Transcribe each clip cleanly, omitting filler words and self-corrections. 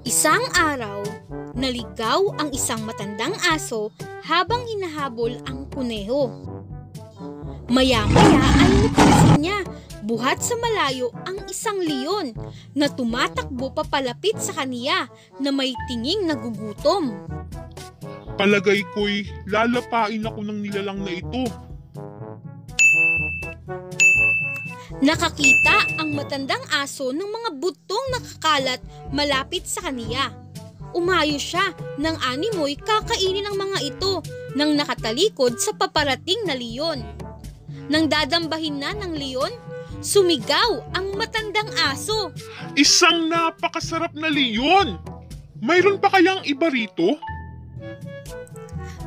Isang araw, naligaw ang isang matandang aso habang hinahabol ang kuneho. Maya-maya ay napansin niya buhat sa malayo ang isang leon na tumatakbo papalapit sa kaniya na may tinging nagugutom. Palagay ko'y lalapain ako ng nilalang na ito. Nakakita ang matandang aso ng mga butong nakakalat malapit sa kaniya. Umayo siya nang animoy kakainin ang mga ito nang nakatalikod sa paparating na leon. Nang dadambahin na ng leon, sumigaw ang matandang aso. Isang napakasarap na leon! Mayroon pa kayang iba rito?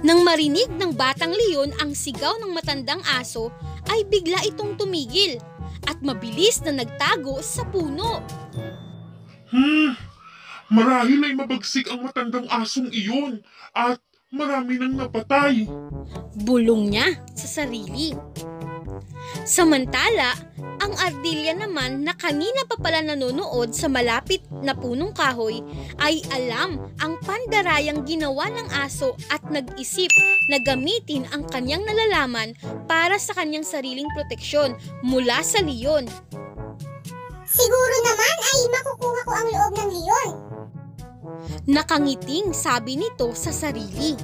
Nang marinig ng batang leon ang sigaw ng matandang aso, ay bigla itong tumigil at mabilis na nagtago sa puno. Marahil ay mabagsik ang matandang asong iyon at marami nang napatay. Bulong niya sa sarili. Samantala, ang ardilya naman na kanina pa pala nanonood sa malapit na punong kahoy ay alam ang pandarayang ginawa ng aso at nag-isip na gamitin ang kanyang nalalaman para sa kanyang sariling proteksyon mula sa leon. Siguro naman ay makukuha ko ang loob ng leon. Nakangiting sabi nito sa sarili.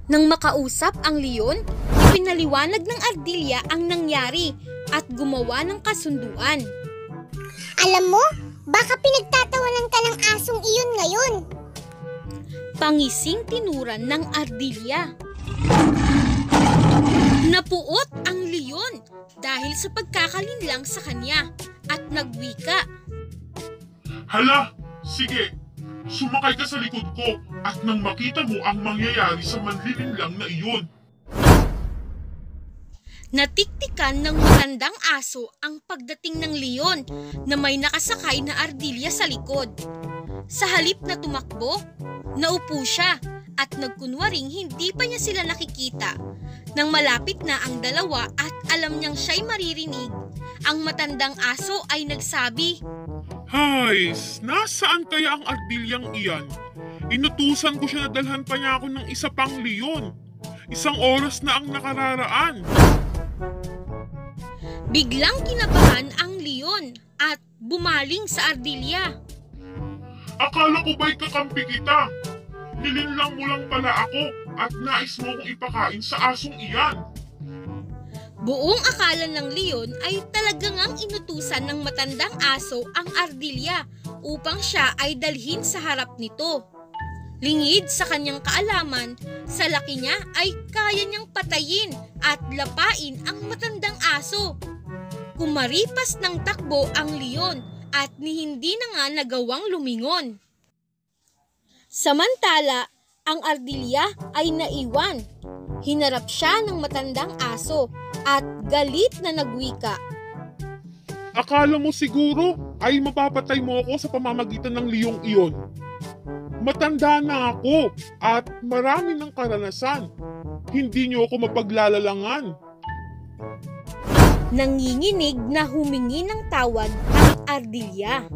Nang makausap ang leon, ipinaliwanag ng ardilya ang nangyari at gumawa ng kasunduan. Alam mo, baka pinagtatawanan ka ng asong iyon ngayon. Pangising tinuran ng ardilya. Napuot ang leon dahil sa pagkakalinlang sa kanya at nagwika. Hala, sige, sumakay ka sa likod ko at nang makita mo ang mangyayari sa manlilinlang na iyon. Natiktikan ng matandang aso ang pagdating ng leon na may nakasakay na ardilya sa likod. Sa halip na tumakbo, naupo siya at nagkunwaring hindi pa niya sila nakikita. Nang malapit na ang dalawa at alam niyang siya'y maririnig, ang matandang aso ay nagsabi, Hays, nasaan kaya ang ardilyang iyan? Inutusan ko siya na dalhan pa niya ako ng isa pang leon. Isang oras na ang nakararaan. Biglang kinabahan ang leon at bumaling sa ardilya. Akala ko ba'y kakampi kita? Nilinlang mo lang pala ako at nais mo kong ipakain sa asong iyan. Buong akala ng leon ay talagang ang inutusan ng matandang aso ang ardilya upang siya ay dalhin sa harap nito. Lingid sa kanyang kaalaman, sa laki niya ay kaya niyang patayin at lapain ang matandang aso. Kumaripas ng takbo ang leon at ni hindi na nga nagawang lumingon. Samantala, ang ardilya ay naiwan. Hinarap siya ng matandang aso at galit na nagwika. Akala mo siguro ay mapapatay mo ako sa pamamagitan ng liyong iyon. Matanda na ako at marami ng karanasan. Hindi niyo ako mapaglalalangan. Nanginginig na humingi ng tawad ang ardilya.